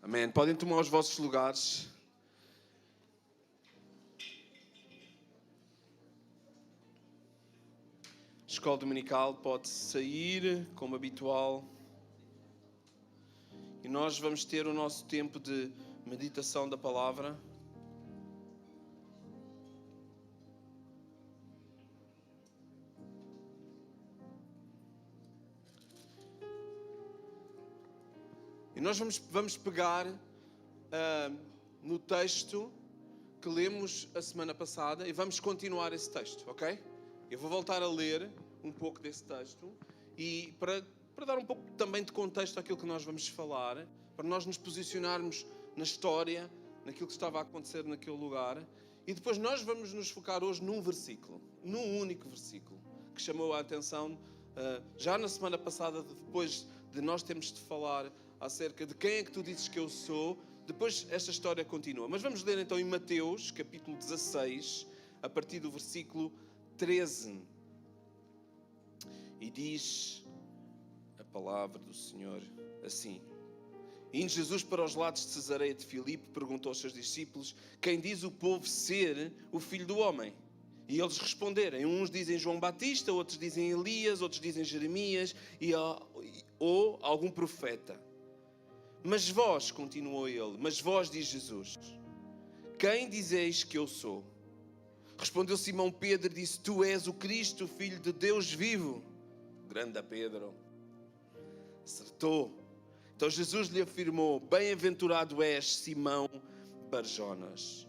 Amém. Podem tomar os vossos lugares. A escola dominical pode sair, como habitual. E nós vamos ter o nosso tempo de meditação da palavra. E nós vamos pegar no texto que lemos a semana passada e vamos continuar esse texto, ok? Eu vou voltar a ler um pouco desse texto e para dar um pouco também de contexto àquilo que nós vamos falar, para nós nos posicionarmos na história, naquilo que estava a acontecer naquele lugar. E depois nós vamos nos focar hoje num versículo, num único versículo, que chamou a atenção já na semana passada, depois de nós termos de falar acerca de quem é que tu dizes que eu sou. Depois esta história continua. Mas vamos ler então em Mateus, capítulo 16, a partir do versículo 13. E diz a palavra do Senhor assim: Indo Jesus para os lados de Cesareia de Filipe, perguntou aos seus discípulos: Quem diz o povo ser o Filho do Homem? E eles responderam: uns dizem João Batista, outros dizem Elias, outros dizem Jeremias ou algum profeta. Mas vós, continuou ele, mas vós, diz Jesus, quem dizeis que eu sou? Respondeu Simão Pedro e disse: Tu és o Cristo, o Filho de Deus vivo. Grande Pedro. Acertou. Então Jesus lhe afirmou: Bem-aventurado és, Simão Barjonas.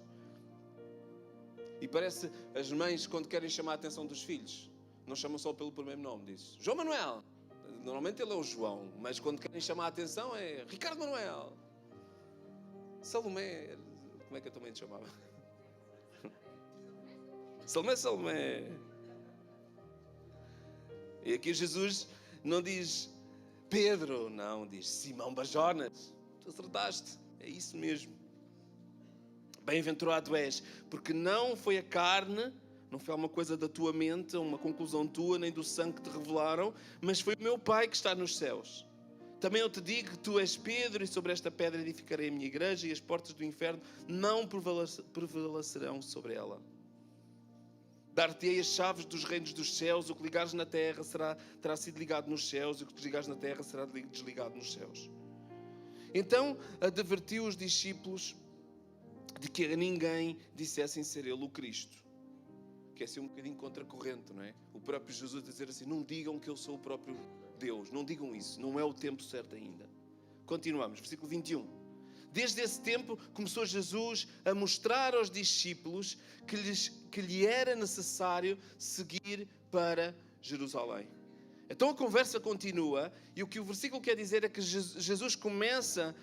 E parece as mães, quando querem chamar a atenção dos filhos, não chamam só pelo primeiro nome, diz João Manuel. Normalmente ele é o João, mas quando querem chamar a atenção é Ricardo Manuel. Salomé, como é que a tua mãe te chamava? Salomé. E aqui Jesus não diz Pedro, não, diz Simão Barjonas. Tu acertaste, é isso mesmo. Bem-aventurado és, porque não foi a carne, não foi uma coisa da tua mente, uma conclusão tua, nem do sangue que te revelaram, mas foi o meu Pai que está nos céus. Também eu te digo que tu és Pedro, e sobre esta pedra edificarei a minha igreja, e as portas do inferno não prevalecerão sobre ela. Dar-te-ei as chaves dos reinos dos céus, o que ligares na terra terá sido ligado nos céus, e o que desligares na terra será desligado nos céus. Então advertiu os discípulos de que a ninguém dissessem ser ele o Cristo. Que é ser um bocadinho contracorrente, não é? O próprio Jesus dizer assim: não digam que eu sou o próprio Deus, não digam isso, não é o tempo certo ainda. Continuamos, versículo 21. Desde esse tempo começou Jesus a mostrar aos discípulos que lhe era necessário seguir para Jerusalém. Então a conversa continua e o que o versículo quer dizer é que Jesus começa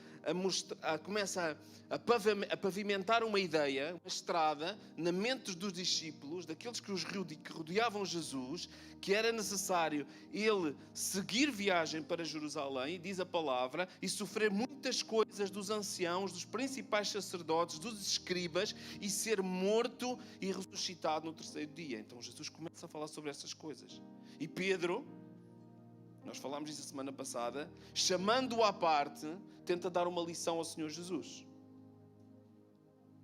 a pavimentar uma ideia, uma estrada na mente dos discípulos, daqueles que rodeavam Jesus, que era necessário ele seguir viagem para Jerusalém, diz a palavra, e sofrer muitas coisas dos anciãos, dos principais sacerdotes, dos escribas, e ser morto e ressuscitado no terceiro dia. Então Jesus começa a falar sobre essas coisas. E Pedro, nós falámos disso a semana passada, chamando-o à parte, tenta dar uma lição ao Senhor Jesus.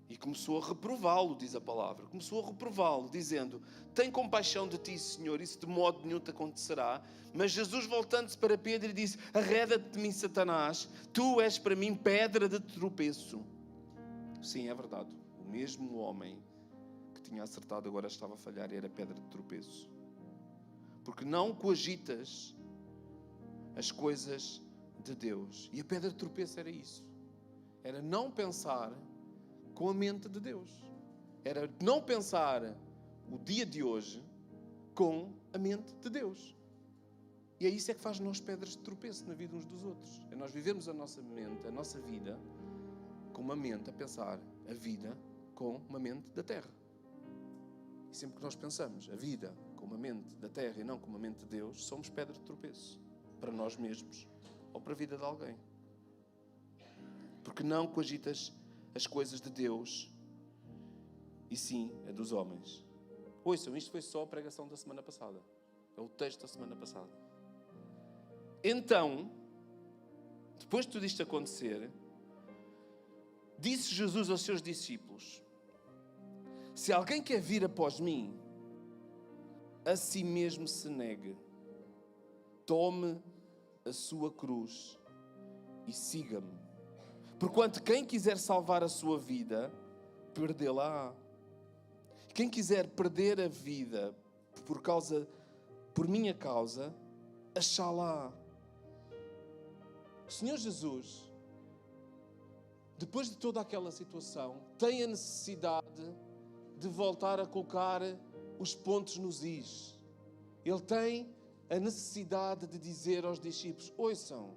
E começou a reprová-lo, diz a palavra. Começou a reprová-lo, dizendo: Tem compaixão de ti, Senhor, isso de modo nenhum te acontecerá. Mas Jesus, voltando-se para Pedro, disse: Arreda-te de mim, Satanás, tu és para mim pedra de tropeço. Sim, é verdade. O mesmo homem que tinha acertado agora estava a falhar e era pedra de tropeço. Porque não coagitas as coisas de Deus. E a pedra de tropeço era isso. Era não pensar com a mente de Deus. Era não pensar o dia de hoje com a mente de Deus. E é isso que faz nós pedras de tropeço na vida uns dos outros. É nós vivermos a nossa mente, a nossa vida, com uma mente a pensar a vida com uma mente da terra. E sempre que nós pensamos a vida com uma mente da terra e não com uma mente de Deus, somos pedra de tropeço. Para nós mesmos ou para a vida de alguém. Porque não coagitas as coisas de Deus e sim a dos homens. Ouçam, isto foi só a pregação da semana passada. É o texto da semana passada. Então, depois de tudo isto acontecer, Disse Jesus aos seus discípulos: se alguém quer vir após mim, a si mesmo se negue. Tome a sua cruz e siga-me. Porquanto quem quiser salvar a sua vida, perdê-la-á. Quem quiser perder a vida por minha causa, achá-la-á. O Senhor Jesus, depois de toda aquela situação, tem a necessidade de voltar a colocar os pontos nos is. Ele tem a necessidade de dizer aos discípulos: ouçam.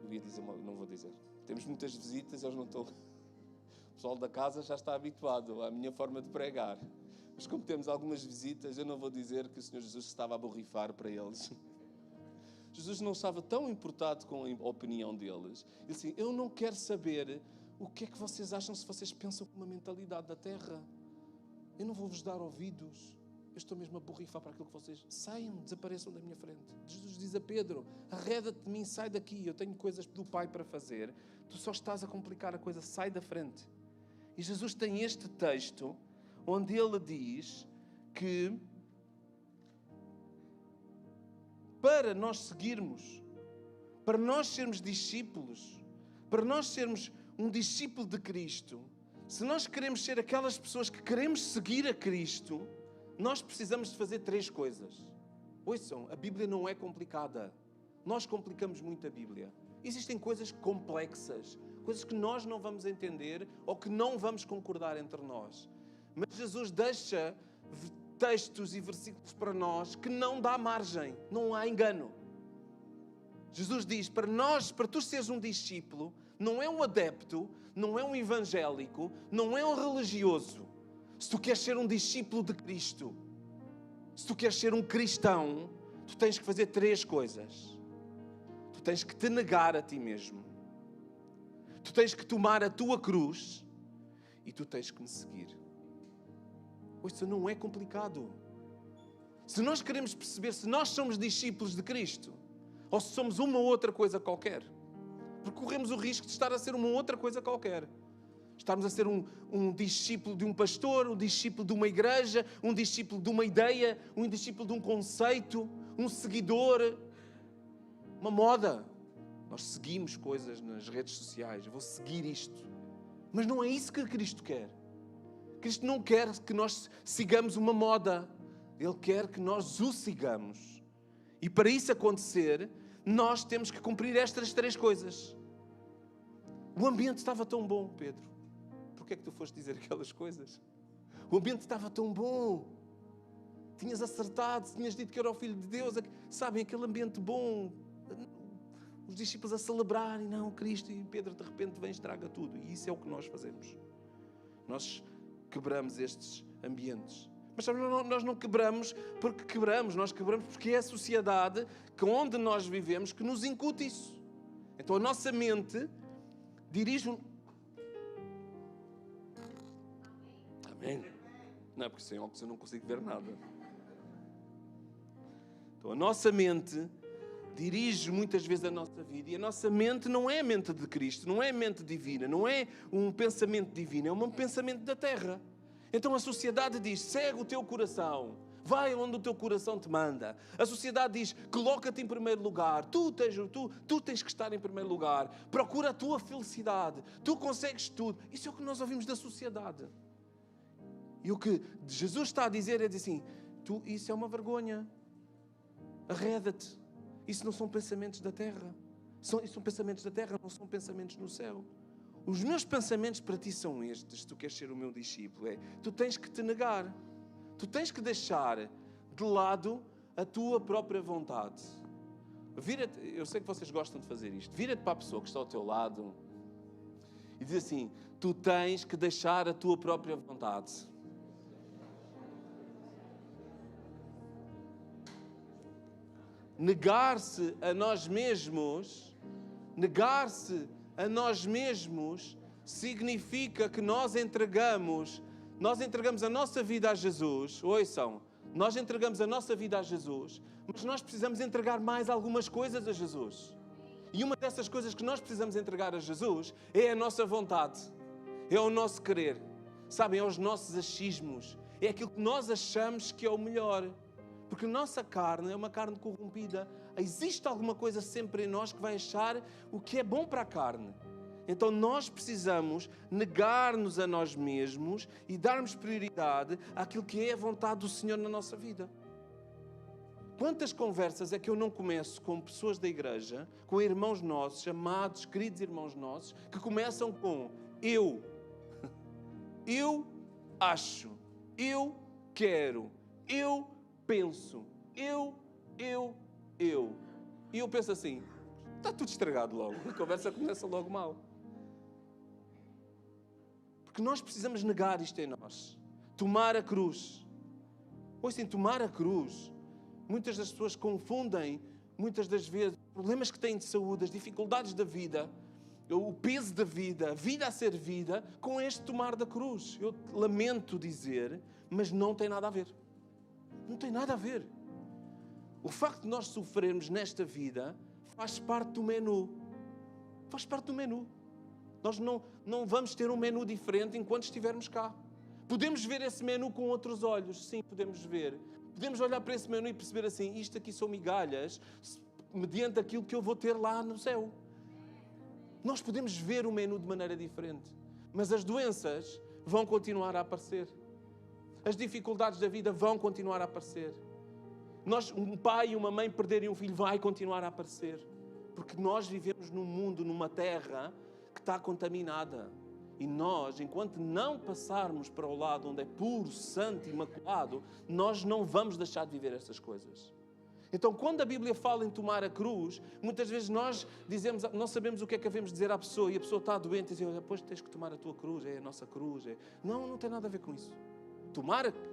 Eu ia dizer, não vou dizer. Temos muitas visitas, eles não estão... O pessoal da casa já está habituado à minha forma de pregar. Mas como temos algumas visitas, eu não vou dizer que o Senhor Jesus estava a borrifar para eles. Jesus não estava tão importado com a opinião deles. Ele disse: eu não quero saber o que é que vocês acham se vocês pensam com uma mentalidade da terra. Eu não vou vos dar ouvidos. Eu estou mesmo a borrifar para aquilo que vocês... Saiam, desapareçam da minha frente. Jesus diz a Pedro: arreda-te de mim, sai daqui. Eu tenho coisas do Pai para fazer. Tu só estás a complicar a coisa, sai da frente. E Jesus tem este texto onde ele diz que para nós seguirmos, para nós sermos discípulos, para nós sermos um discípulo de Cristo, se nós queremos ser aquelas pessoas que queremos seguir a Cristo, nós precisamos de fazer 3 coisas. Ouçam, a Bíblia não é complicada. Nós complicamos muito a Bíblia. Existem coisas complexas, coisas que nós não vamos entender ou que não vamos concordar entre nós. Mas Jesus deixa textos e versículos para nós que não dá margem, não há engano. Jesus diz, para tu seres um discípulo, não é um adepto, não é um evangélico, não é um religioso. Se tu queres ser um discípulo de Cristo, se tu queres ser um cristão, tu tens que fazer 3 coisas. Tu tens que te negar a ti mesmo. Tu tens que tomar a tua cruz e tu tens que me seguir. Isso não é complicado. Se nós queremos perceber se nós somos discípulos de Cristo ou se somos uma outra coisa qualquer, porque corremos o risco de estar a ser uma outra coisa qualquer. Estarmos a ser um discípulo de um pastor, um discípulo de uma igreja, um discípulo de uma ideia, um discípulo de um conceito, um seguidor, uma moda. Nós seguimos coisas nas redes sociais. Eu vou seguir isto. Mas não é isso que Cristo quer. Cristo não quer que nós sigamos uma moda. Ele quer que nós o sigamos. E para isso acontecer, nós temos que cumprir estas 3 coisas. O ambiente estava tão bom, Pedro. Porquê é que tu foste dizer aquelas coisas? O ambiente estava tão bom. Tinhas acertado, tinhas dito que era o Filho de Deus. Sabem, aquele ambiente bom. Os discípulos a celebrarem, não, Cristo, e Pedro de repente vem e estraga tudo. E isso é o que nós fazemos. Nós quebramos estes ambientes. Mas sabe, nós não quebramos porque quebramos. Nós quebramos porque é a sociedade onde nós vivemos que nos incute isso. Então a nossa mente dirige... Amém? Não, porque sem óculos eu não consigo ver nada. Então a nossa mente dirige muitas vezes a nossa vida. E a nossa mente não é a mente de Cristo, não é a mente divina, não é um pensamento divino, é um pensamento da terra. Então a sociedade diz, segue o teu coração, vai onde o teu coração te manda. A sociedade diz, coloca-te em primeiro lugar, tu tens que estar em primeiro lugar, procura a tua felicidade, tu consegues tudo. Isso é o que nós ouvimos da sociedade. E o que Jesus está a dizer é assim, isso é uma vergonha, arreda-te. Isso não são pensamentos da terra. São pensamentos da terra, não são pensamentos no céu. Os meus pensamentos para ti são estes, se tu queres ser o meu discípulo. Tu tens que te negar. Tu tens que deixar de lado a tua própria vontade. Vira-te, eu sei que vocês gostam de fazer isto. Vira-te para a pessoa que está ao teu lado e diz assim, tu tens que deixar a tua própria vontade. Negar-se a nós mesmos significa que nós entregamos a nossa vida a Jesus. Ouçam, nós entregamos a nossa vida a Jesus, mas nós precisamos entregar mais algumas coisas a Jesus. E uma dessas coisas que nós precisamos entregar a Jesus é a nossa vontade, é o nosso querer. Sabem, é os nossos achismos, é aquilo que nós achamos que é o melhor. Porque a nossa carne é uma carne corrompida. Existe alguma coisa sempre em nós que vai achar o que é bom para a carne. Então nós precisamos negar-nos a nós mesmos e darmos prioridade àquilo que é a vontade do Senhor na nossa vida. Quantas conversas é que eu não começo com pessoas da igreja, com irmãos nossos, amados, queridos irmãos nossos, que começam com eu acho, eu quero, eu penso, eu. E eu penso assim, está tudo estragado logo, a conversa começa logo mal. Porque nós precisamos negar isto em nós. Tomar a cruz. Ouçam, tomar a cruz. Muitas das pessoas confundem, muitas das vezes, os problemas que têm de saúde, as dificuldades da vida, o peso da vida, a vida a ser vida, com este tomar da cruz. Eu lamento dizer, mas não tem nada a ver. Não tem nada a ver. O facto de nós sofrermos nesta vida faz parte do menu. Faz parte do menu. Nós não vamos ter um menu diferente enquanto estivermos cá. Podemos ver esse menu com outros olhos. Sim, podemos ver. Podemos olhar para esse menu e perceber assim, isto aqui são migalhas, mediante aquilo que eu vou ter lá no céu. Nós podemos ver o menu de maneira diferente. Mas as doenças vão continuar a aparecer. As dificuldades da vida vão continuar a aparecer. Um pai e uma mãe perderem um filho vai continuar a aparecer. Porque nós vivemos num mundo, numa terra que está contaminada. E nós, enquanto não passarmos para o lado onde é puro, santo e imaculado, nós não vamos deixar de viver essas coisas. Então, quando a Bíblia fala em tomar a cruz, muitas vezes nós dizemos, não sabemos o que é que devemos dizer à pessoa, e a pessoa está doente e diz, depois tens que tomar a tua cruz, é a nossa cruz. Não tem nada a ver com isso.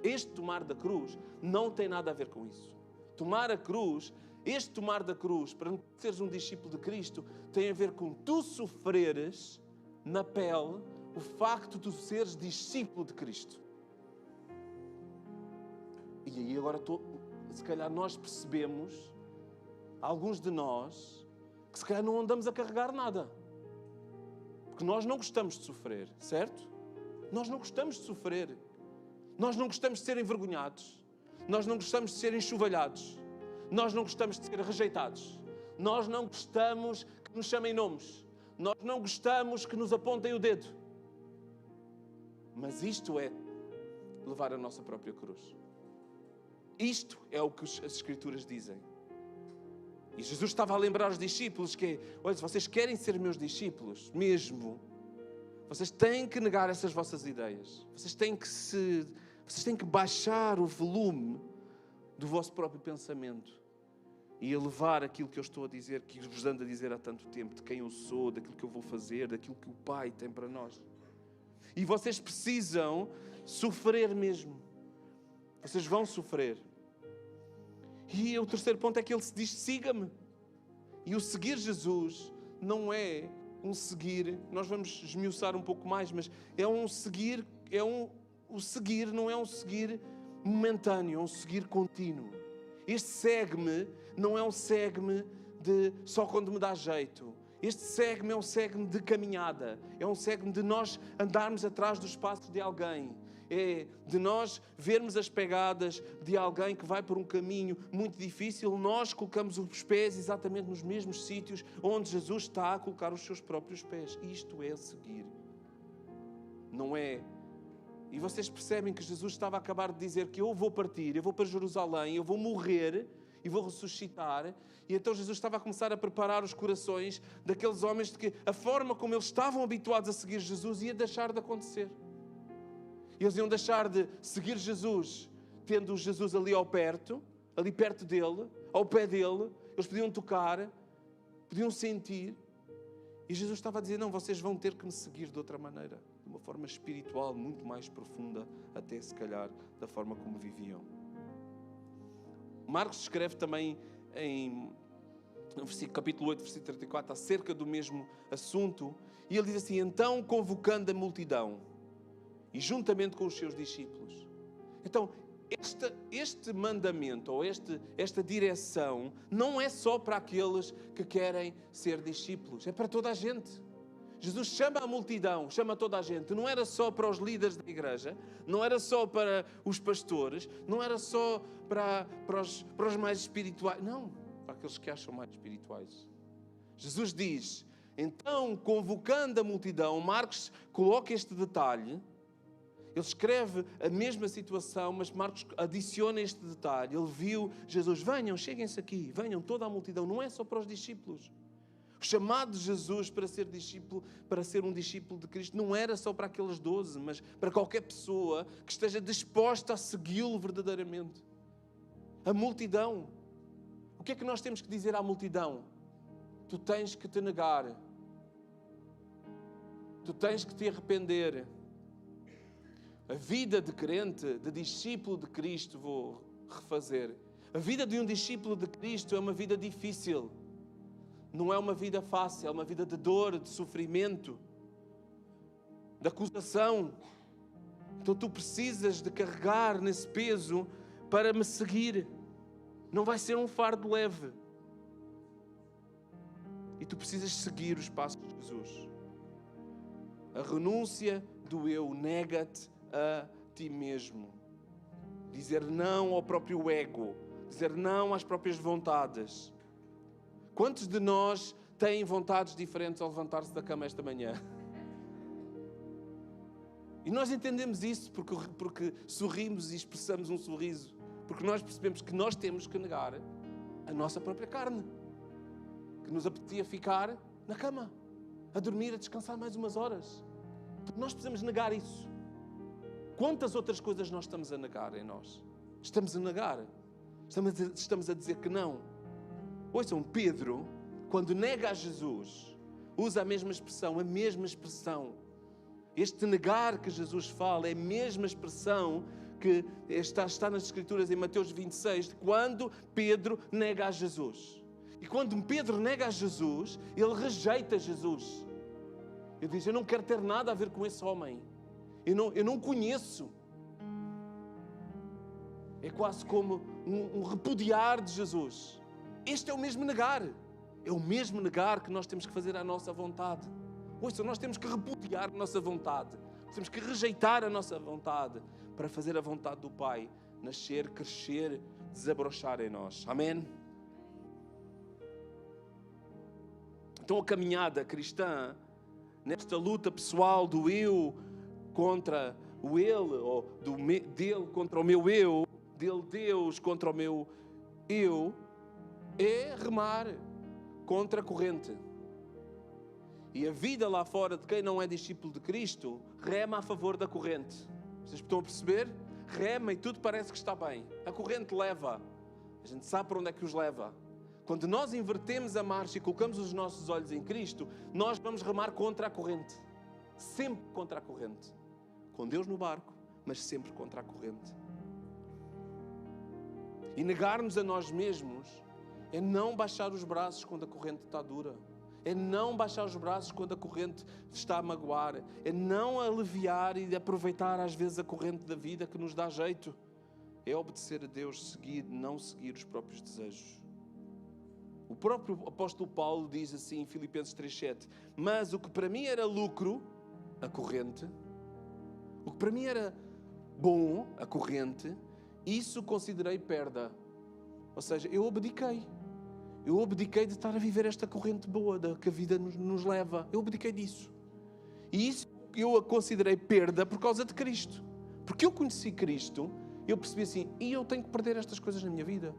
Este tomar da cruz não tem nada a ver com isso. Tomar a cruz, este tomar da cruz, para seres um discípulo de Cristo, tem a ver com tu sofreres na pele o facto de tu seres discípulo de Cristo. E aí agora se calhar nós percebemos, alguns de nós, que se calhar não andamos a carregar nada. Porque nós não gostamos de sofrer, certo? Nós não gostamos de sofrer. Nós não gostamos de ser envergonhados. Nós não gostamos de ser enxovalhados. Nós não gostamos de ser rejeitados. Nós não gostamos que nos chamem nomes. Nós não gostamos que nos apontem o dedo. Mas isto é levar a nossa própria cruz. Isto é o que as Escrituras dizem. E Jesus estava a lembrar os discípulos que, olha, se vocês querem ser meus discípulos, mesmo, vocês têm que negar essas vossas ideias. Vocês têm que baixar o volume do vosso próprio pensamento e elevar aquilo que eu estou a dizer, que vos ando a dizer há tanto tempo, de quem eu sou, daquilo que eu vou fazer, daquilo que o Pai tem para nós. E vocês precisam sofrer mesmo. Vocês vão sofrer. E o terceiro ponto é que ele se diz, siga-me. E o seguir Jesus não é um seguir, nós vamos esmiuçar um pouco mais, mas é um seguir, o seguir não é um seguir momentâneo, é um seguir contínuo. Este segue-me não é um segue-me de só quando me dá jeito. Este segue-me é um segue-me de caminhada. É um segue-me de nós andarmos atrás dos passos de alguém. É de nós vermos as pegadas de alguém que vai por um caminho muito difícil. Nós colocamos os pés exatamente nos mesmos sítios onde Jesus está a colocar os seus próprios pés. Isto é seguir. Não é... E vocês percebem que Jesus estava a acabar de dizer que eu vou partir, eu vou para Jerusalém, eu vou morrer e vou ressuscitar. E então Jesus estava a começar a preparar os corações daqueles homens de que a forma como eles estavam habituados a seguir Jesus ia deixar de acontecer. Eles iam deixar de seguir Jesus, tendo Jesus ali perto dele, ao pé dele. Eles podiam tocar, podiam sentir. E Jesus estava a dizer, não, vocês vão ter que me seguir de outra maneira. De uma forma espiritual, muito mais profunda, até se calhar da forma como viviam. Marcos escreve também no capítulo 8, versículo 34, acerca do mesmo assunto. E ele diz assim, então convocando a multidão, e juntamente com os seus discípulos. Então, este mandamento, ou esta direção, não é só para aqueles que querem ser discípulos, é para toda a gente. Jesus chama a multidão, chama toda a gente. Não era só para os líderes da igreja, não era só para os pastores, não era só para os mais espirituais. Não, para aqueles que acham mais espirituais. Jesus diz, então, convocando a multidão, Marcos coloca este detalhe. Ele escreve a mesma situação, mas Marcos adiciona este detalhe. Ele viu Jesus, venham, cheguem-se aqui, venham toda a multidão. Não é só para os discípulos. O chamado de Jesus para ser discípulo, para ser um discípulo de Cristo, não era só para aqueles 12, mas para qualquer pessoa que esteja disposta a segui-lo verdadeiramente. A multidão. O que é que nós temos que dizer à multidão? Tu tens que te negar. Tu tens que te arrepender. A vida de crente, de discípulo de Cristo, vou refazer. A vida de um discípulo de Cristo é uma vida difícil. Não é uma vida fácil, é uma vida de dor, de sofrimento, de acusação. Então tu precisas de carregar nesse peso para me seguir. Não vai ser um fardo leve. E tu precisas seguir os passos de Jesus. A renúncia do eu, nega-te a ti mesmo. Dizer não ao próprio ego. Dizer não às próprias vontades. Quantos de nós têm vontades diferentes ao levantar-se da cama esta manhã? E nós entendemos isso porque sorrimos e expressamos um sorriso. Porque nós percebemos que nós temos que negar a nossa própria carne. Que nos apetecia ficar na cama, a dormir, a descansar mais umas horas. Porque nós precisamos negar isso. Quantas outras coisas nós estamos a negar em nós? Estamos a negar. Estamos a dizer que não. Ouçam, Pedro, quando nega a Jesus, usa a mesma expressão. Este negar que Jesus fala é a mesma expressão que está nas Escrituras em Mateus 26, de quando Pedro nega a Jesus. E quando Pedro nega a Jesus, ele rejeita Jesus. Ele diz, eu não quero ter nada a ver com esse homem. Eu não conheço. É quase como um repudiar de Jesus. Este é o mesmo negar. É o mesmo negar que nós temos que fazer à nossa vontade. Ouça, nós temos que repudiar a nossa vontade. Temos que rejeitar a nossa vontade para fazer a vontade do Pai nascer, crescer, desabrochar em nós. Amém? Então a caminhada cristã, nesta luta pessoal do eu contra o ele, ou dele contra o meu eu, dele Deus contra o meu eu, é remar contra a corrente. E a vida lá fora de quem não é discípulo de Cristo rema a favor da corrente. Vocês estão a perceber? Rema e tudo parece que está bem. A corrente leva. A gente sabe para onde é que os leva. Quando nós invertemos a marcha e colocamos os nossos olhos em Cristo, nós vamos remar contra a corrente. Sempre contra a corrente. Com Deus no barco, mas sempre contra a corrente. E negar-nos a nós mesmos é não baixar os braços quando a corrente está dura. É não baixar os braços quando a corrente está a magoar. É não aliviar e aproveitar às vezes a corrente da vida que nos dá jeito. É obedecer a Deus, seguir, não seguir os próprios desejos. O próprio apóstolo Paulo diz assim em Filipenses 3,7: mas o que para mim era lucro, a corrente, o que para mim era bom, a corrente, isso considerei perda. Ou seja, eu abdiquei. Eu abdiquei de estar a viver esta corrente boa que a vida nos leva. Eu abdiquei disso. E isso eu a considerei perda por causa de Cristo. Porque eu conheci Cristo, eu percebi assim, e eu tenho que perder estas coisas na minha vida.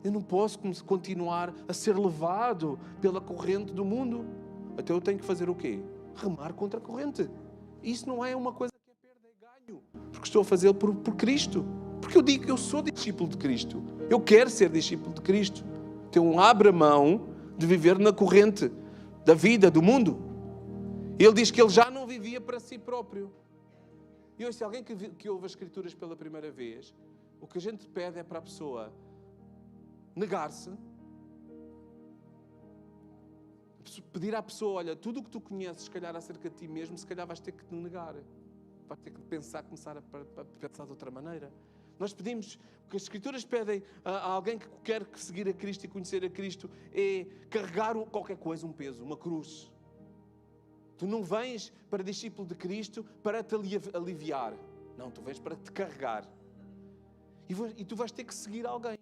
Eu não posso continuar a ser levado pela corrente do mundo. Então eu tenho que fazer o quê? Remar contra a corrente. Isso não é uma coisa que é perda, é ganho. Porque estou a fazê-lo por Cristo. Porque eu digo que eu sou discípulo de Cristo. Eu quero ser discípulo de Cristo. Então abre mão de viver na corrente da vida, do mundo. Ele diz que ele já não vivia para si próprio. E hoje, se alguém que ouve as Escrituras pela primeira vez, o que a gente pede é para a pessoa negar-se, pedir à pessoa, olha, tudo o que tu conheces, se calhar acerca de ti mesmo, se calhar vais ter que te negar. Vais ter que começar a pensar de outra maneira. Nós pedimos, o que as Escrituras pedem a alguém que quer seguir a Cristo e conhecer a Cristo é carregar qualquer coisa, um peso, uma cruz. Tu não vens para discípulo de Cristo para te aliviar. Não, tu vens para te carregar. E tu vais ter que seguir alguém.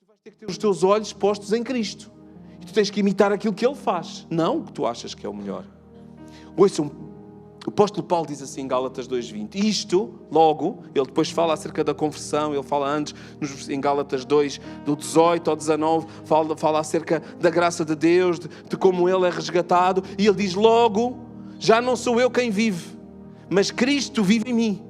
Tu vais ter que ter os teus olhos postos em Cristo. E tu tens que imitar aquilo que Ele faz, não o que tu achas que é o melhor. Ouçam, o apóstolo Paulo diz assim em Gálatas 2:20. Isto, logo, ele depois fala acerca da conversão, ele fala antes, em Gálatas 2, do 18 ao 19, fala acerca da graça de Deus, de como Ele é resgatado. E ele diz, logo, já não sou eu quem vive, mas Cristo vive em mim.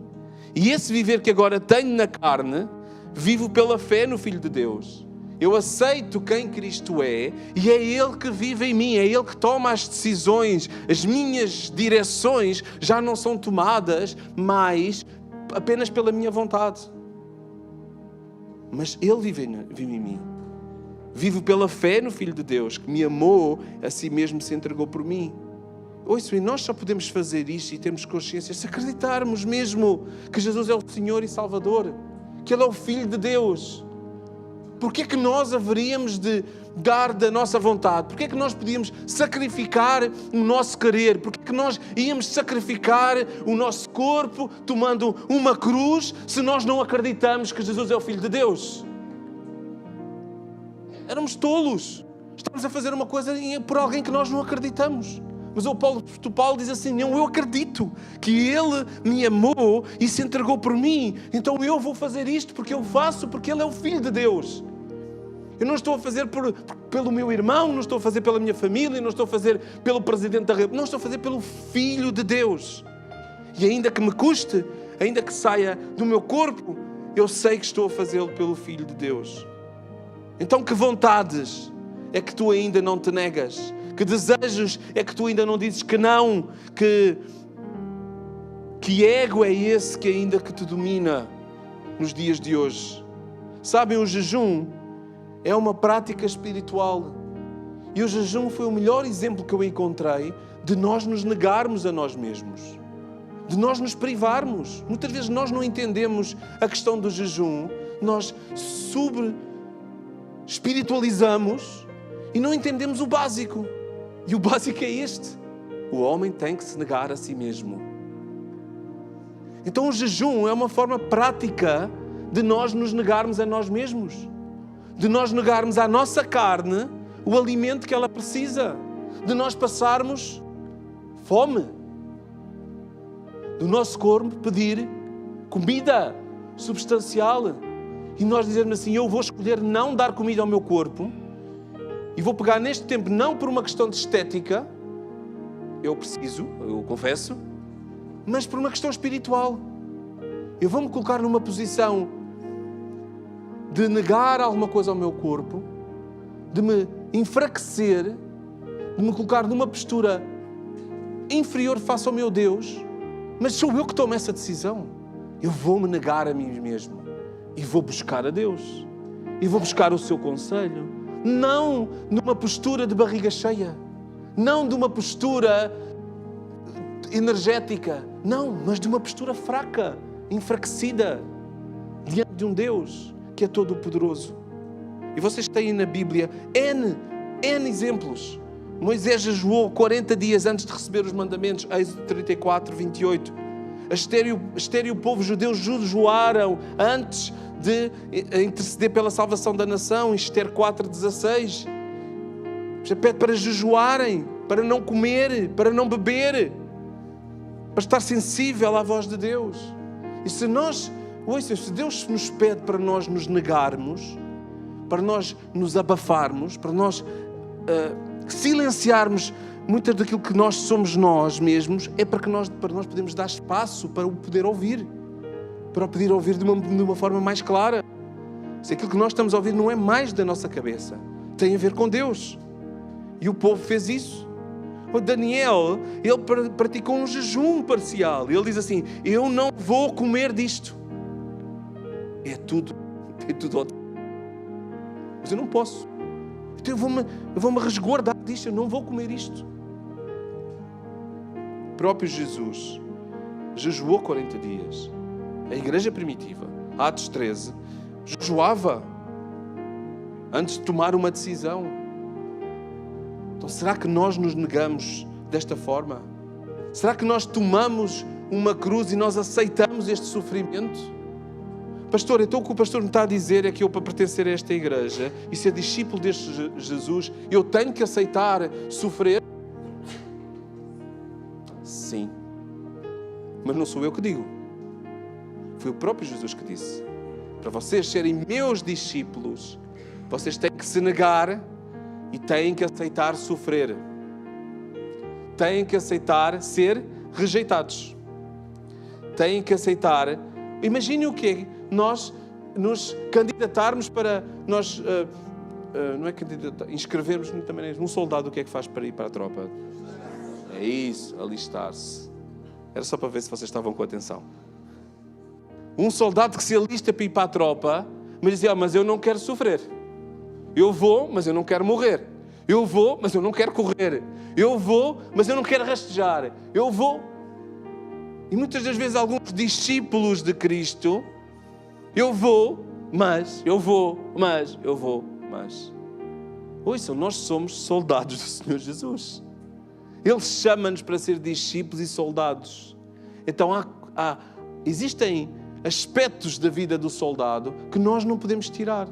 E esse viver que agora tenho na carne, vivo pela fé no Filho de Deus. Eu aceito quem Cristo é e é Ele que vive em mim, é Ele que toma as decisões. As minhas direções já não são tomadas mais apenas pela minha vontade. Mas Ele vive em mim. Vivo pela fé no Filho de Deus, que me amou, a si mesmo se entregou por mim. Ouçam, e nós só podemos fazer isto e termos consciência se acreditarmos mesmo que Jesus é o Senhor e Salvador, que Ele é o Filho de Deus. Porquê é que nós haveríamos de dar da nossa vontade? Porquê é que nós podíamos sacrificar o nosso querer? Porquê é que nós íamos sacrificar o nosso corpo tomando uma cruz se nós não acreditamos que Jesus é o Filho de Deus? Éramos tolos. Estamos a fazer uma coisa por alguém que nós não acreditamos. Mas o Paulo diz assim, não, eu acredito que Ele me amou e se entregou por mim. Então eu vou fazer isto porque eu faço, porque Ele é o Filho de Deus. Eu não estou a fazer pelo meu irmão, não estou a fazer pela minha família, não estou a fazer pelo Presidente da República, não estou a fazer pelo Filho de Deus. E ainda que me custe, ainda que saia do meu corpo, eu sei que estou a fazê-lo pelo Filho de Deus. Então que vontades é que tu ainda não te negas? Que desejos é que tu ainda não dizes que não? Que ego é esse que ainda que te domina nos dias de hoje? Sabem, o jejum é uma prática espiritual. E o jejum foi o melhor exemplo que eu encontrei de nós nos negarmos a nós mesmos. De nós nos privarmos. Muitas vezes nós não entendemos a questão do jejum. Nós espiritualizamos e não entendemos o básico. E o básico é este. O homem tem que se negar a si mesmo. Então o jejum é uma forma prática de nós nos negarmos a nós mesmos. De nós negarmos à nossa carne o alimento que ela precisa. De nós passarmos fome. Do nosso corpo pedir comida substancial. E nós dizermos assim, eu vou escolher não dar comida ao meu corpo. E vou pegar neste tempo, não por uma questão de estética, eu confesso, mas por uma questão espiritual. Eu vou-me colocar numa posição de negar alguma coisa ao meu corpo, de me enfraquecer, de me colocar numa postura inferior face ao meu Deus, mas sou eu que tomo essa decisão. Eu vou-me negar a mim mesmo e vou buscar a Deus e vou buscar o seu conselho. Não numa postura de barriga cheia, não de uma postura energética, não, mas de uma postura fraca, enfraquecida, diante de um Deus que é todo-poderoso. E vocês têm na Bíblia N exemplos. Moisés jejuou 40 dias antes de receber os mandamentos, Êxodo 34, 28. Esther e o povo judeu jejuaram antes de interceder pela salvação da nação, Esther 4:16. Pede para jejuarem, para não comer, para não beber, para estar sensível à voz de Deus. E se Deus nos pede para nós nos negarmos, para nós nos abafarmos, para nós silenciarmos muito daquilo que nós somos nós mesmos, é para nós podermos dar espaço para o poder ouvir. Para o poder ouvir de uma forma mais clara. Se aquilo que nós estamos a ouvir não é mais da nossa cabeça, tem a ver com Deus. E o povo fez isso. O Daniel, ele praticou um jejum parcial. Ele diz assim, eu não vou comer disto. É tudo mas eu não posso. Então eu vou-me resguardar disto, eu não vou comer isto. O próprio Jesus jejuou 40 dias. A igreja primitiva Atos 13, jejuava antes de tomar uma decisão. Então, será que nós nos negamos desta forma? Será que nós tomamos uma cruz e nós aceitamos este sofrimento? Pastor, então o que o pastor me está a dizer é que eu, para pertencer a esta igreja e ser discípulo deste Jesus, eu tenho que aceitar sofrer? Sim. Mas não sou eu que digo. Foi o próprio Jesus que disse: para vocês serem meus discípulos, vocês têm que se negar e têm que aceitar sofrer. Têm que aceitar ser rejeitados. Têm que aceitar. Imagine o que é nós nos candidatarmos para nós, não é candidatar, inscrevermos também um soldado. O que é que faz para ir para a tropa? É isso, alistar-se. Era só para ver se vocês estavam com atenção. Um soldado que se alista para ir para a tropa, mas dizia: mas eu não quero sofrer. Eu vou, mas eu não quero morrer. Eu vou, mas eu não quero correr. Eu vou, mas eu não quero rastejar. Eu vou. E muitas das vezes alguns discípulos de Cristo, eu vou, mas. Ouçam, nós somos soldados do Senhor Jesus. Ele chama-nos para ser discípulos e soldados. Então existem aspectos da vida do soldado que nós não podemos tirar.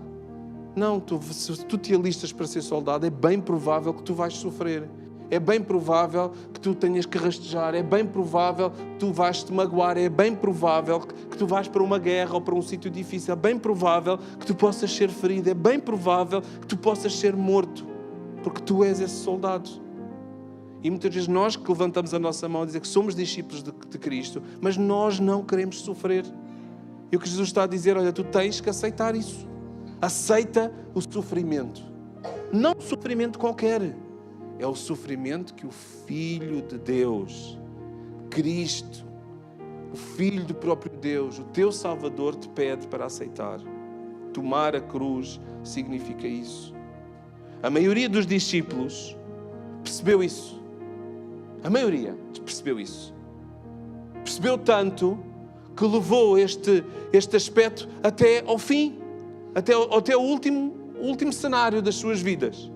Não, se tu te alistas para ser soldado, é bem provável que tu vais sofrer. É bem provável que tu tenhas que rastejar. É bem provável que tu vais te magoar. É bem provável que tu vais para uma guerra ou para um sítio difícil. É bem provável que tu possas ser ferido. É bem provável que tu possas ser morto. Porque tu és esse soldado. E muitas vezes nós que levantamos a nossa mão a dizer que somos discípulos de Cristo, mas nós não queremos sofrer. E o que Jesus está a dizer: olha, tu tens que aceitar isso. Aceita o sofrimento. Não um sofrimento qualquer. É o sofrimento que o Filho de Deus, Cristo, o Filho do próprio Deus, o teu Salvador, te pede para aceitar. Tomar a cruz significa isso. A maioria dos discípulos percebeu isso. A maioria percebeu isso. Percebeu tanto que levou este aspecto até ao fim, até o último cenário das suas vidas.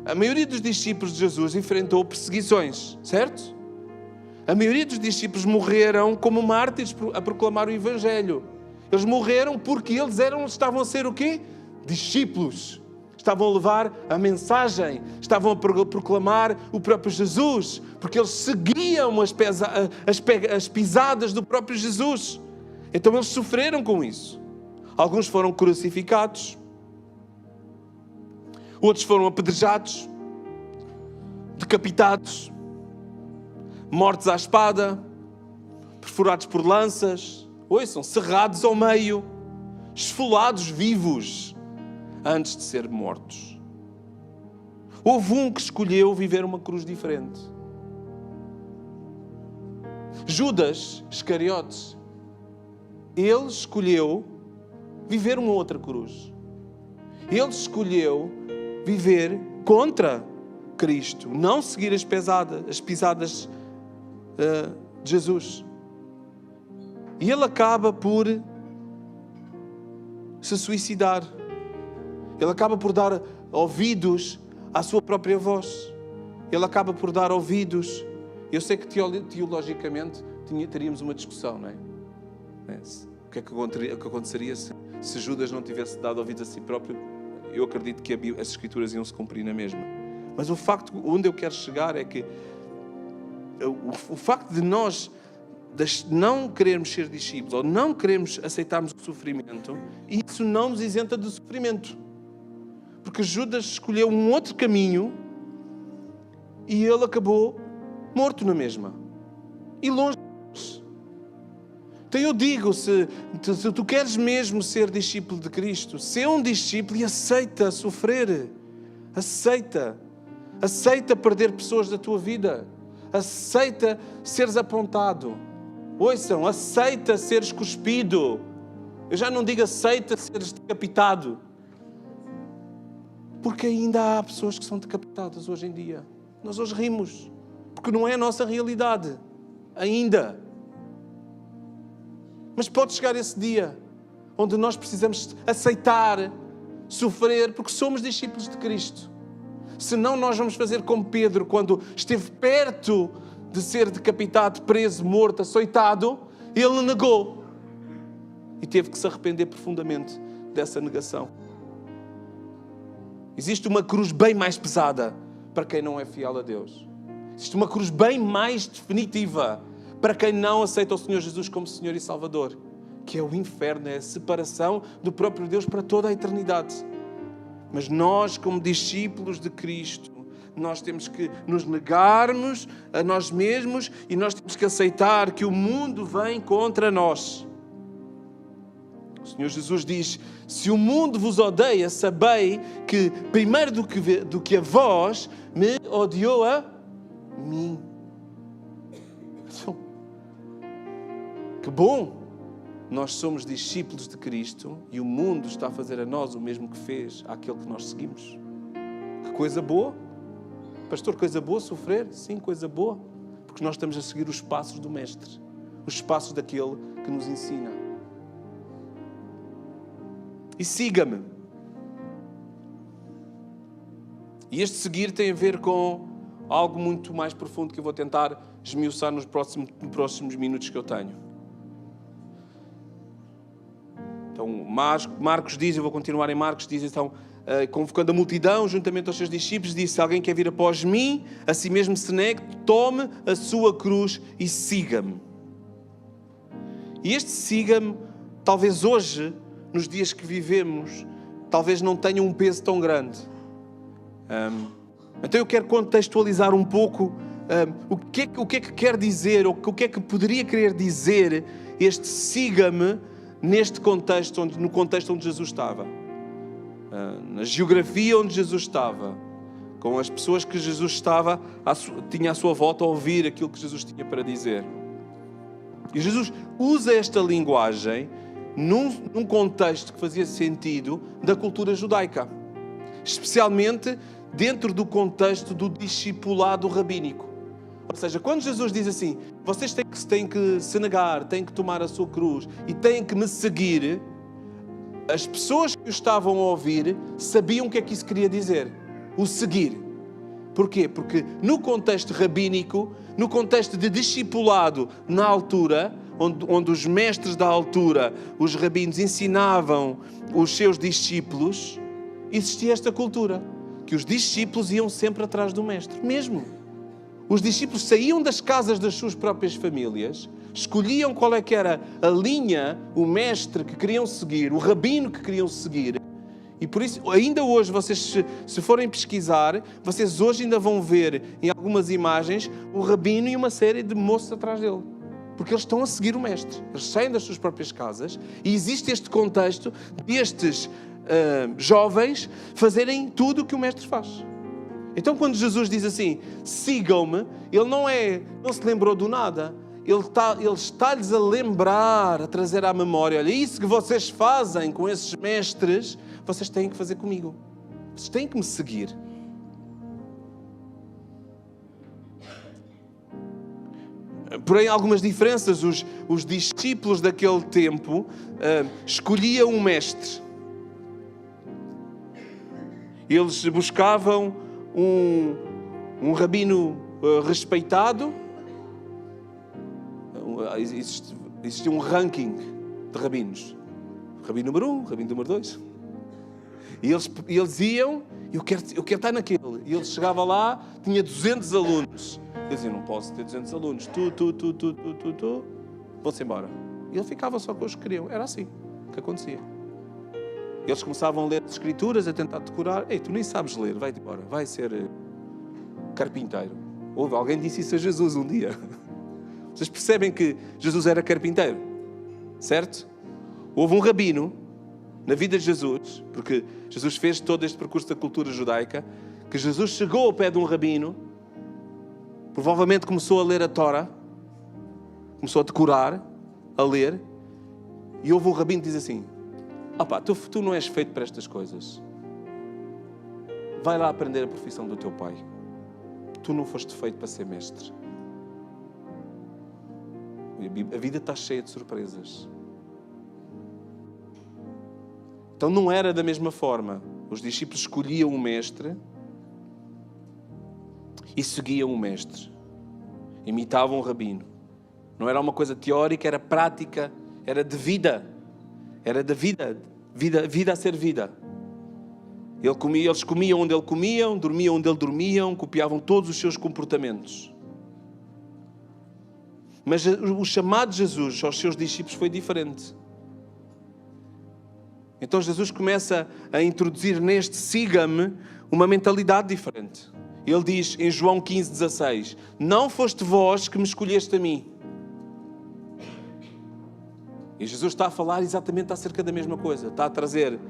A maioria dos discípulos de Jesus enfrentou perseguições, certo? A maioria dos discípulos morreram como mártires a proclamar o Evangelho. Eles morreram porque eles estavam a ser o quê? Discípulos. Estavam a levar a mensagem, estavam a proclamar o próprio Jesus, porque eles seguiam as pisadas do próprio Jesus. Então eles sofreram com isso. Alguns foram crucificados, outros foram apedrejados, decapitados, mortos à espada, perfurados por lanças, ouçam, serrados ao meio, esfolados vivos, antes de ser mortos. Houve um que escolheu viver uma cruz diferente. Judas Iscariotes, ele escolheu viver uma outra cruz. Ele escolheu viver contra Cristo, não seguir as pisadas de Jesus. E ele acaba por se suicidar. Ele acaba por dar ouvidos à sua própria voz. Ele acaba por dar ouvidos. Eu sei que teologicamente teríamos uma discussão, não é? O que é que aconteceria se Judas não tivesse dado ouvidos a si próprio? Eu acredito que as Escrituras iam se cumprir na mesma. Mas o facto, onde eu quero chegar é que o facto de nós não querermos ser discípulos ou não querermos aceitarmos o sofrimento, isso não nos isenta do sofrimento. Porque Judas escolheu um outro caminho e ele acabou morto na mesma. E longe de nós. Então eu digo, se tu queres mesmo ser discípulo de Cristo, ser um discípulo e aceita sofrer. Aceita perder pessoas da tua vida. Aceita seres apontado. Ouçam, aceita seres cuspido. Eu já não digo aceita seres decapitado. Porque ainda há pessoas que são decapitadas hoje em dia. Nós hoje rimos. Porque não é a nossa realidade. Ainda. Mas pode chegar esse dia onde nós precisamos aceitar, sofrer, porque somos discípulos de Cristo. Senão nós vamos fazer como Pedro, quando esteve perto de ser decapitado, preso, morto, açoitado, ele negou. E teve que se arrepender profundamente dessa negação. Existe uma cruz bem mais pesada para quem não é fiel a Deus. Existe uma cruz bem mais definitiva para quem não aceita o Senhor Jesus como Senhor e Salvador, que é o inferno, é a separação do próprio Deus para toda a eternidade. Mas nós, como discípulos de Cristo, nós temos que nos negarmos a nós mesmos e nós temos que aceitar que o mundo vem contra nós. O Senhor Jesus diz: se o mundo vos odeia, sabei que primeiro do que a vós, me odiou a mim. Então, que bom! Nós somos discípulos de Cristo e o mundo está a fazer a nós o mesmo que fez àquele que nós seguimos. Que coisa boa! Pastor, coisa boa sofrer? Sim, coisa boa. Porque nós estamos a seguir os passos do Mestre. Os passos daquele que nos ensina. E siga-me. E este seguir tem a ver com algo muito mais profundo que eu vou tentar esmiuçar nos próximos minutos que eu tenho. Então, Marcos diz, eu vou continuar em Marcos, diz então, convocando a multidão, juntamente aos seus discípulos, disse: se alguém quer vir após mim, a si mesmo se negue, tome a sua cruz e siga-me. E este siga-me, talvez hoje, nos dias que vivemos, talvez não tenha um peso tão grande. Então eu quero contextualizar um pouco o que é que quer dizer, ou o que é que poderia querer dizer este siga-me neste contexto, no contexto onde Jesus estava. Na geografia onde Jesus estava, com as pessoas que Jesus tinha à sua volta a ouvir aquilo que Jesus tinha para dizer. E Jesus usa esta linguagem num contexto que fazia sentido da cultura judaica, especialmente dentro do contexto do discipulado rabínico. Ou seja, quando Jesus diz assim: vocês têm que se negar, têm que tomar a sua cruz e têm que me seguir, as pessoas que o estavam a ouvir sabiam o que é que isso queria dizer. O seguir. Porquê? Porque no contexto rabínico, no contexto de discipulado na altura, onde os mestres da altura, os rabinos, ensinavam os seus discípulos, existia esta cultura, que os discípulos iam sempre atrás do mestre, mesmo. Os discípulos saíam das casas das suas próprias famílias, escolhiam qual é que era a linha, o mestre que queriam seguir, o rabino que queriam seguir. E por isso, ainda hoje, vocês, se forem pesquisar, vocês hoje ainda vão ver em algumas imagens o rabino e uma série de moços atrás dele. Porque eles estão a seguir o mestre. Eles saem das suas próprias casas e existe este contexto destes jovens fazerem tudo o que o mestre faz. Então, quando Jesus diz assim: sigam-me, ele não se lembrou do nada. Ele está-lhes a lembrar, a trazer à memória: olha, isso que vocês fazem com esses mestres, vocês têm que fazer comigo. Vocês têm que me seguir. Porém, algumas diferenças. Os discípulos daquele tempo escolhiam um mestre. Eles buscavam um rabino respeitado. Existia um ranking de rabinos. Rabino número 1, rabino número 2. E eles iam: eu quero estar naquele. E ele chegava lá, tinha 200 alunos. Ele dizia: não posso ter 200 alunos. Tu. Vão-se embora. E ele ficava só com os que queriam. Era assim que acontecia. Eles começavam a ler as escrituras, a tentar decorar. Ei, tu nem sabes ler, vai-te embora. Vai ser carpinteiro. Alguém disse isso a Jesus um dia. Vocês percebem que Jesus era carpinteiro? Certo? Houve um rabino na vida de Jesus, porque Jesus fez todo este percurso da cultura judaica, que Jesus chegou ao pé de um rabino, provavelmente começou a ler a Tora, começou a decorar, a ler, e houve um rabino que diz assim: tu não és feito para estas coisas. Vai lá aprender a profissão do teu pai. Tu não foste feito para ser mestre. A vida está cheia de surpresas. Então não era da mesma forma. Os discípulos escolhiam o mestre e seguiam o mestre. Imitavam o rabino. Não era uma coisa teórica, era prática, era de vida. Era de vida, vida a ser vida. Eles comiam onde ele comiam, dormiam onde ele dormiam, copiavam todos os seus comportamentos. Mas o chamado de Jesus aos seus discípulos foi diferente. Então Jesus começa a introduzir neste siga-me uma mentalidade diferente. Ele diz em João 15,16: não foste vós que me escolheste a mim. E Jesus está a falar exatamente acerca da mesma coisa. Está a trazer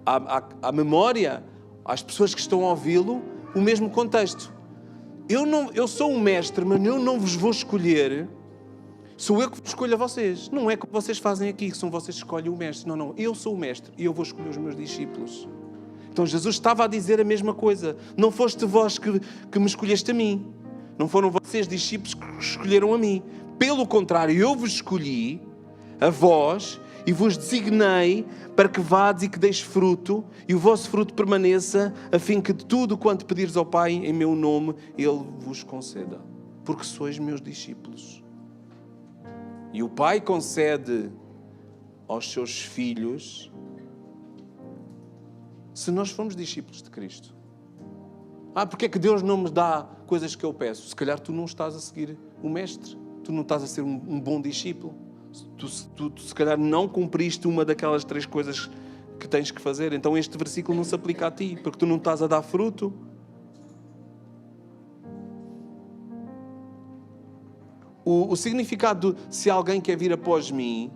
à memória, às pessoas que estão a ouvi-lo, o mesmo contexto. Eu sou um mestre, mas eu não vos vou escolher. Sou eu que vos escolho a vocês. Não é como vocês fazem aqui, que são vocês que escolhem o mestre. Não. Eu sou o mestre e eu vou escolher os meus discípulos. Então Jesus estava a dizer a mesma coisa. Não foste vós que me escolheste a mim. Não foram vocês, discípulos, que escolheram a mim. Pelo contrário, eu vos escolhi a vós e vos designei para que vades e que deis fruto e o vosso fruto permaneça, a fim que de tudo quanto pedires ao Pai em meu nome, Ele vos conceda. Porque sois meus discípulos. E o Pai concede aos seus filhos se nós formos discípulos de Cristo. Porque é que Deus não me dá coisas que eu peço? Se calhar tu não estás a seguir o Mestre. Tu não estás a ser um bom discípulo. Tu se calhar não cumpriste uma daquelas 3 coisas que tens que fazer. Então este versículo não se aplica a ti, porque tu não estás a dar fruto. O significado de se alguém quer vir após mim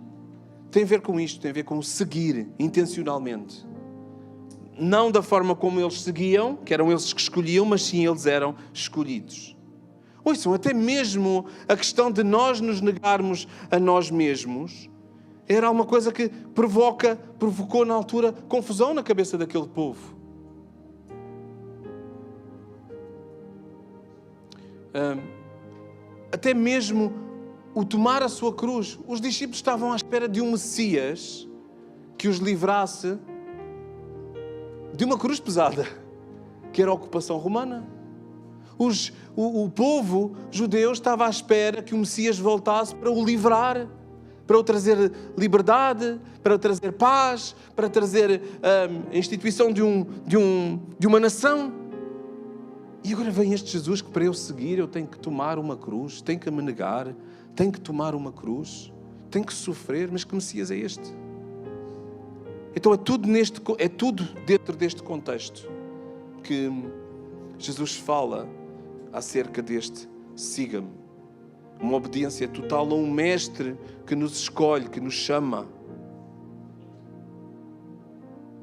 tem a ver com isto, tem a ver com seguir intencionalmente. Não da forma como eles seguiam, que eram eles que escolhiam, mas sim eles eram escolhidos. Ouçam, até mesmo a questão de nós nos negarmos a nós mesmos era uma coisa que provocou na altura confusão na cabeça daquele povo. Até mesmo o tomar a sua cruz. Os discípulos estavam à espera de um Messias que os livrasse de uma cruz pesada, que era a ocupação romana. O povo judeu estava à espera que o Messias voltasse para o livrar, para o trazer liberdade, para o trazer paz, para trazer a instituição de uma nação. E agora vem este Jesus que para eu seguir eu tenho que tomar uma cruz, tenho que me negar, tenho que tomar uma cruz, tenho que sofrer. Mas que Messias é este? Então é tudo dentro deste contexto que Jesus fala acerca deste siga-me. Uma obediência total a um mestre que nos escolhe, que nos chama.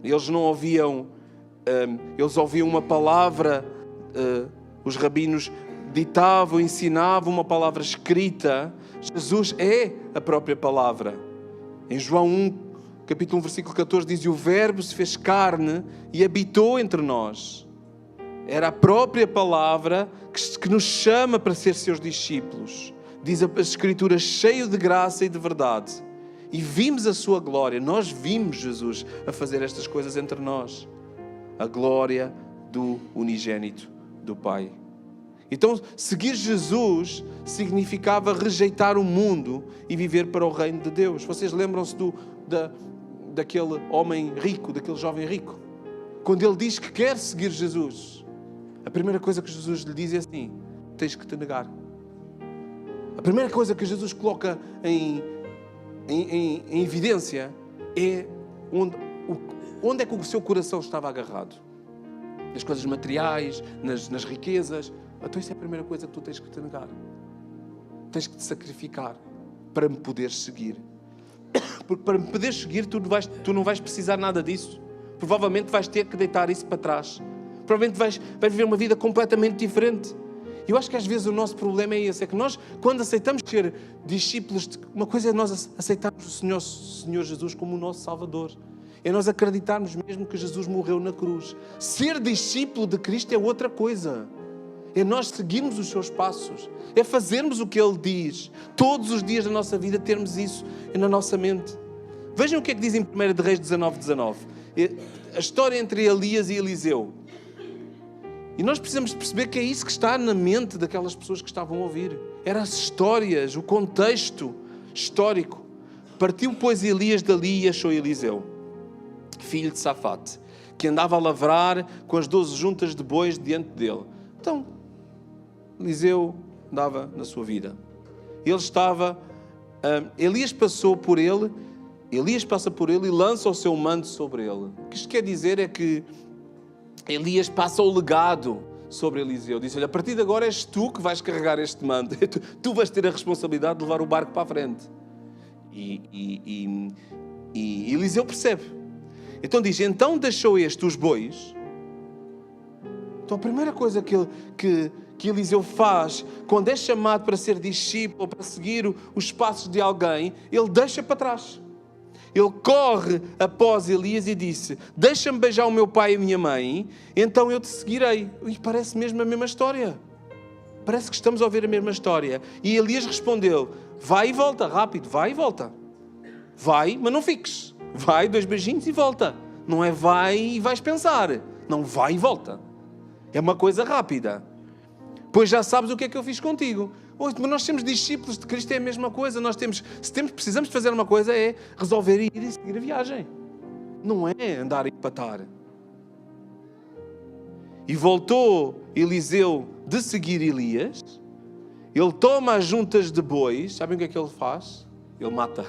Eles não ouviam, eles ouviam uma palavra, os rabinos ditavam, ensinavam uma palavra escrita. Jesus é a própria palavra. Em João 1, capítulo 1, versículo 14, diz: o Verbo se fez carne e habitou entre nós. Era a própria palavra que nos chama para ser seus discípulos. Diz as Escrituras, cheio de graça e de verdade. E vimos a sua glória. Nós vimos Jesus a fazer estas coisas entre nós. A glória do unigênito do Pai. Então, seguir Jesus significava rejeitar o mundo e viver para o reino de Deus. Vocês lembram-se daquele homem rico, daquele jovem rico? Quando ele diz que quer seguir Jesus, a primeira coisa que Jesus lhe diz é assim: tens que te negar. A primeira coisa que Jesus coloca em evidência é onde é que o seu coração estava agarrado. Nas coisas materiais, nas riquezas. Então isso é a primeira coisa que tu tens que te negar. Tens que te sacrificar para me poderes seguir. Porque para me poderes seguir tu não vais precisar nada disso. Provavelmente vais ter que deitar isso para trás. Provavelmente vais viver uma vida completamente diferente. Eu acho que às vezes o nosso problema é esse. É que nós, quando aceitamos ser discípulos, uma coisa é nós aceitarmos o Senhor Jesus como o nosso Salvador. É nós acreditarmos mesmo que Jesus morreu na cruz. Ser discípulo de Cristo é outra coisa. É nós seguirmos os seus passos. É fazermos o que Ele diz. Todos os dias da nossa vida termos isso na nossa mente. Vejam o que é que diz em 1 de Reis 19:19. a história entre Elias e Eliseu. E nós precisamos perceber que é isso que está na mente daquelas pessoas que estavam a ouvir. Eram as histórias, o contexto histórico. Partiu, pois, Elias dali e achou Eliseu, filho de Safate, que andava a lavrar com as 12 juntas de bois diante dele. Então, Eliseu andava na sua vida. Ele estava... Elias passa por ele e lança o seu manto sobre ele. O que isto quer dizer é que Elias passa o legado sobre Eliseu. Diz: olha, a partir de agora és tu que vais carregar este manto. Tu vais ter a responsabilidade de levar o barco para a frente. E Eliseu percebe. Então diz: então deixou este os bois. Então a primeira coisa que Eliseu faz quando é chamado para ser discípulo, para seguir os passos de alguém, ele deixa para trás. Ele corre após Elias e disse: deixa-me beijar o meu pai e a minha mãe, então eu te seguirei. E parece mesmo a mesma história. Parece que estamos a ouvir a mesma história. E Elias respondeu: vai e volta, rápido, vai e volta. Vai, mas não fiques. Vai, 2 beijinhos e volta. Não é vai e vais pensar. Não, vai e volta. É uma coisa rápida. Pois já sabes o que é que eu fiz contigo. Mas nós temos discípulos de Cristo, é a mesma coisa. Precisamos de fazer uma coisa, é resolver ir e seguir a viagem. Não é andar a empatar. E voltou Eliseu de seguir Elias. Ele toma as juntas de bois. Sabem o que é que ele faz? Ele mata.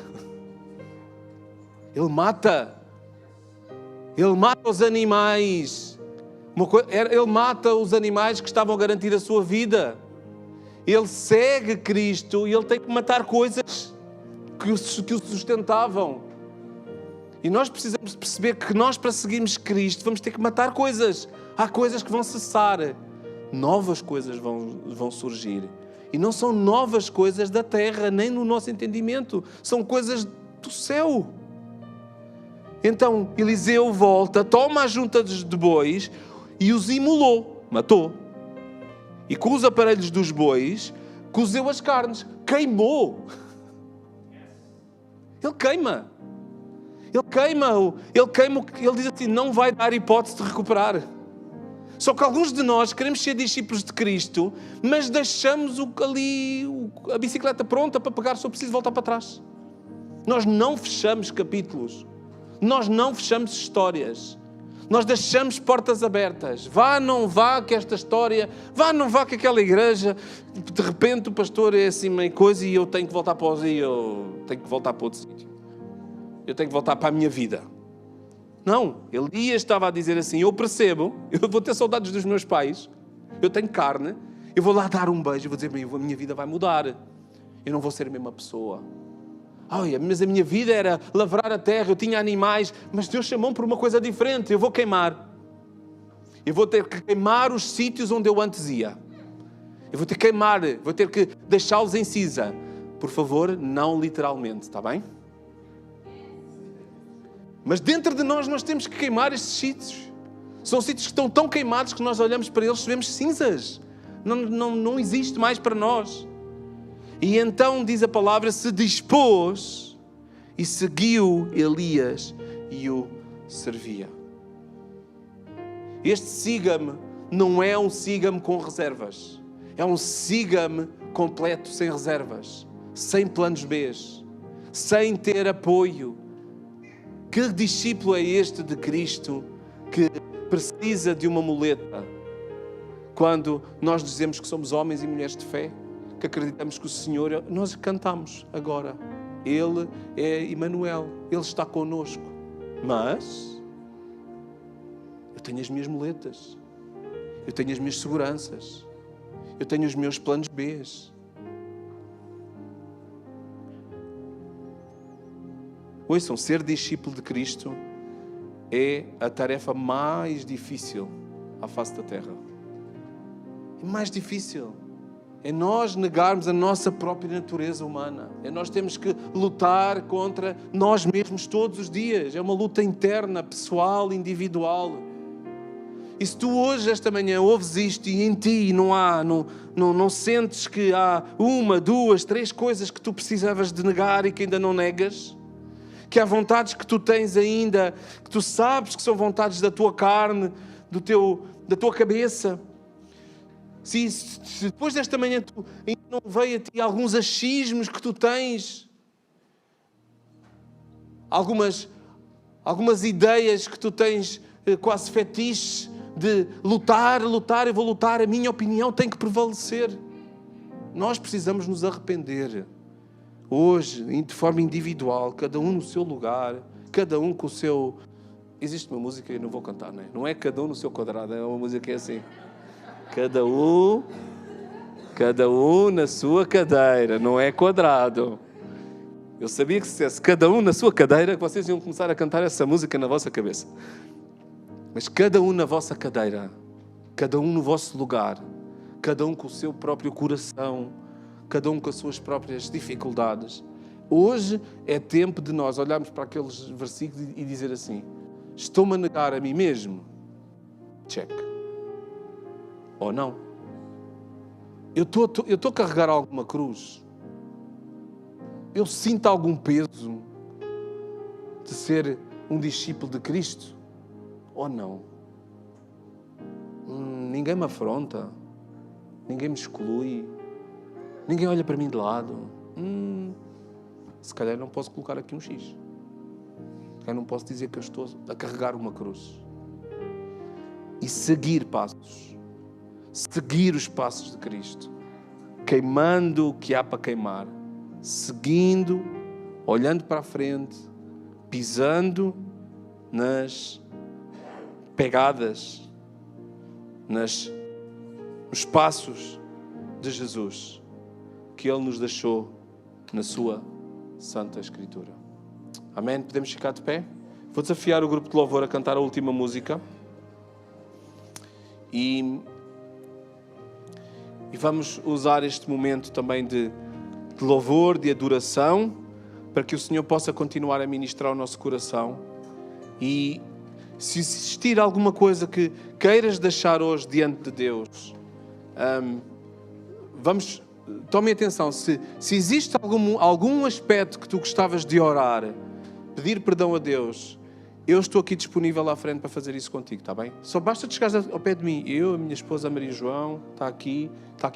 Ele mata. Ele mata os animais. Ele mata os animais que estavam a garantir a sua vida. Ele segue Cristo e ele tem que matar coisas que o sustentavam. E nós precisamos perceber que nós, para seguirmos Cristo, vamos ter que matar coisas. Há coisas que vão cessar. Novas coisas vão surgir. E não são novas coisas da terra, nem no nosso entendimento. São coisas do céu. Então Eliseu volta, toma as juntas de bois e os imolou, matou. E com os aparelhos dos bois, cozeu as carnes, queimou. Ele queima. Ele diz assim: não vai dar hipótese de recuperar. Só que alguns de nós queremos ser discípulos de Cristo, mas deixamos a bicicleta pronta para pegar, se eu preciso voltar para trás. Nós não fechamos capítulos. Nós não fechamos histórias. Nós deixamos portas abertas. Vá, não vá que esta história... Vá, não vá que aquela igreja... De repente o pastor é assim meio coisa e eu tenho que voltar para outro sítio. Eu tenho que voltar para a minha vida. Não. Elias estava a dizer assim: eu percebo, eu vou ter saudades dos meus pais, eu tenho carne, eu vou lá dar um beijo e vou dizer: a minha vida vai mudar. Eu não vou ser a mesma pessoa. Mas a minha vida era lavrar a terra, eu tinha animais, mas Deus chamou-me por uma coisa diferente. Eu vou queimar. Eu vou ter que queimar os sítios onde eu antes ia. Eu vou ter que queimar, vou ter que deixá-los em cinza. Por favor, não literalmente, está bem? Mas dentro de nós temos que queimar estes sítios. São sítios que estão tão queimados que nós olhamos para eles e vemos cinzas. Não existe mais para nós. E então, diz a palavra, se dispôs e seguiu Elias e o servia. Este siga-me não é um siga-me com reservas. É um siga-me completo, sem reservas, sem planos B, sem ter apoio. Que discípulo é este de Cristo que precisa de uma muleta quando nós dizemos que somos homens e mulheres de fé? Que acreditamos que o Senhor... Nós cantamos agora. Ele é Emmanuel. Ele está connosco. Mas eu tenho as minhas muletas. Eu tenho as minhas seguranças. Eu tenho os meus planos B. Ouçam, ser discípulo de Cristo é a tarefa mais difícil à face da terra. É mais difícil. É nós negarmos a nossa própria natureza humana. É nós temos que lutar contra nós mesmos todos os dias. É uma luta interna, pessoal, individual. E se tu hoje, esta manhã, ouves isto e em ti não sentes que há 1, 2, 3 coisas que tu precisavas de negar e que ainda não negas, que há vontades que tu tens ainda, que tu sabes que são vontades da tua carne, da tua cabeça. Se depois desta manhã ainda não veio a ti alguns achismos que tu tens, algumas ideias que tu tens quase fetiches de lutar, eu vou lutar, a minha opinião tem que prevalecer. Nós precisamos nos arrepender. Hoje, de forma individual, cada um no seu lugar, cada um com o seu... Existe uma música, eu não vou cantar, não é? Não é cada um no seu quadrado, é uma música que é assim. Cada um na sua cadeira, não é quadrado. Eu sabia que se dissesse cada um na sua cadeira, que vocês iam começar a cantar essa música na vossa cabeça. Mas cada um na vossa cadeira, cada um no vosso lugar, cada um com o seu próprio coração, cada um com as suas próprias dificuldades. Hoje é tempo de nós olharmos para aqueles versículos e dizer assim: estou-me a negar a mim mesmo? Check. Ou não? Eu estou a carregar alguma cruz? Eu sinto algum peso de ser um discípulo de Cristo? Ou não? Ninguém me afronta, ninguém me exclui, ninguém olha para mim de lado. Se calhar não posso colocar aqui um X. Se calhar não posso dizer que eu estou a carregar uma cruz. E seguir passos. Seguir os passos de Cristo. Queimando o que há para queimar. Seguindo, olhando para a frente, pisando nas pegadas, nos passos de Jesus que Ele nos deixou na sua Santa Escritura. Amém? Podemos ficar de pé? Vou desafiar o grupo de louvor a cantar a última música. E vamos usar este momento também de louvor, de adoração, para que o Senhor possa continuar a ministrar o nosso coração. E se existir alguma coisa que queiras deixar hoje diante de Deus, tome atenção, se existe algum aspecto que tu gostavas de orar, pedir perdão a Deus, eu estou aqui disponível à frente para fazer isso contigo, está bem? Só basta te chegares ao pé de mim. Eu, a minha esposa Maria João, está aqui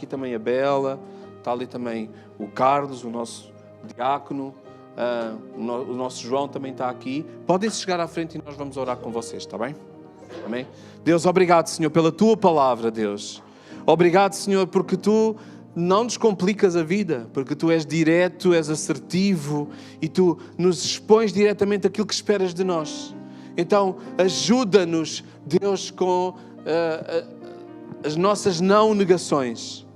também a Bela, está ali também o Carlos, o nosso diácono, o nosso João também está aqui. Podem-se chegar à frente e nós vamos orar com vocês, está bem? Amém? Deus, obrigado, Senhor, pela Tua palavra, Deus. Obrigado, Senhor, porque Tu não nos complicas a vida, porque Tu és direto, és assertivo e Tu nos expões diretamente aquilo que esperas de nós. Então, ajuda-nos, Deus, com as nossas não negações.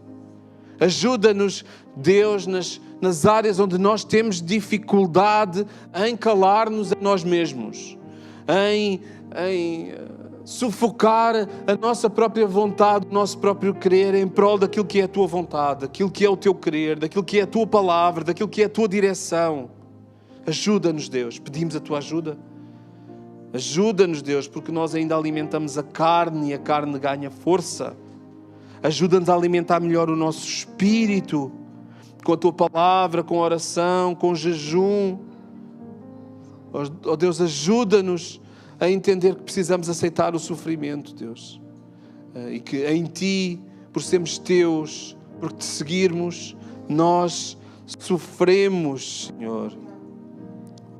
Ajuda-nos, Deus, nas áreas onde nós temos dificuldade em calar-nos a nós mesmos, em sufocar a nossa própria vontade, o nosso próprio querer em prol daquilo que é a Tua vontade, daquilo que é o Teu querer, daquilo que é a Tua palavra, daquilo que é a Tua direção. Ajuda-nos, Deus, pedimos a Tua ajuda. Ajuda-nos, Deus, porque nós ainda alimentamos a carne e a carne ganha força. Ajuda-nos a alimentar melhor o nosso espírito, com a Tua palavra, com a oração, com o jejum. Oh Deus, ajuda-nos a entender que precisamos aceitar o sofrimento, Deus. E que em Ti, por sermos Teus, por Te seguirmos, nós sofremos, Senhor.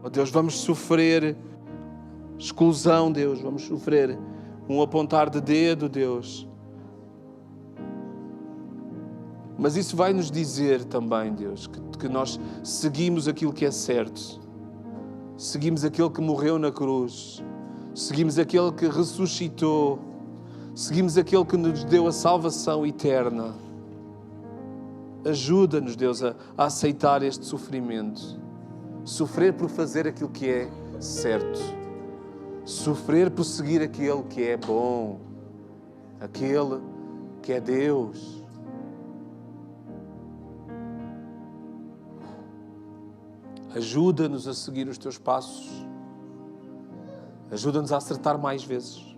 Oh Deus, vamos sofrer exclusão, Deus. Vamos sofrer um apontar de dedo, Deus. Mas isso vai nos dizer também, Deus, que nós seguimos aquilo que é certo. Seguimos aquele que morreu na cruz. Seguimos aquele que ressuscitou. Seguimos aquele que nos deu a salvação eterna. Ajuda-nos, Deus, a aceitar este sofrimento. Sofrer por fazer aquilo que é certo. Sofrer por seguir aquele que é bom. Aquele que é Deus. Ajuda-nos a seguir os Teus passos. Ajuda-nos a acertar mais vezes.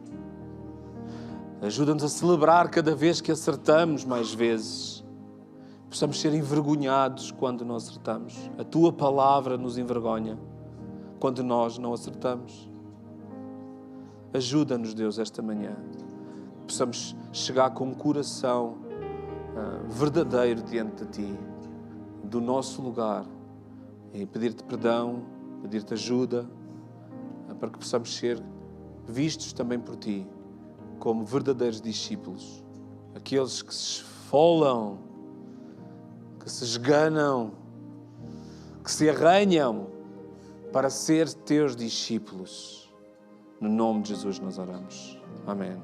Ajuda-nos a celebrar cada vez que acertamos mais vezes. Possamos ser envergonhados quando não acertamos. A Tua palavra nos envergonha. quando nós não acertamos. Ajuda-nos, Deus, esta manhã. Possamos chegar com um coração verdadeiro diante de Ti, do nosso lugar, e pedir-te perdão, pedir-te ajuda, para que possamos ser vistos também por Ti como verdadeiros discípulos. Aqueles que se esfolam, que se esganam, que se arranham para ser Teus discípulos. No nome de Jesus nós oramos. Amém.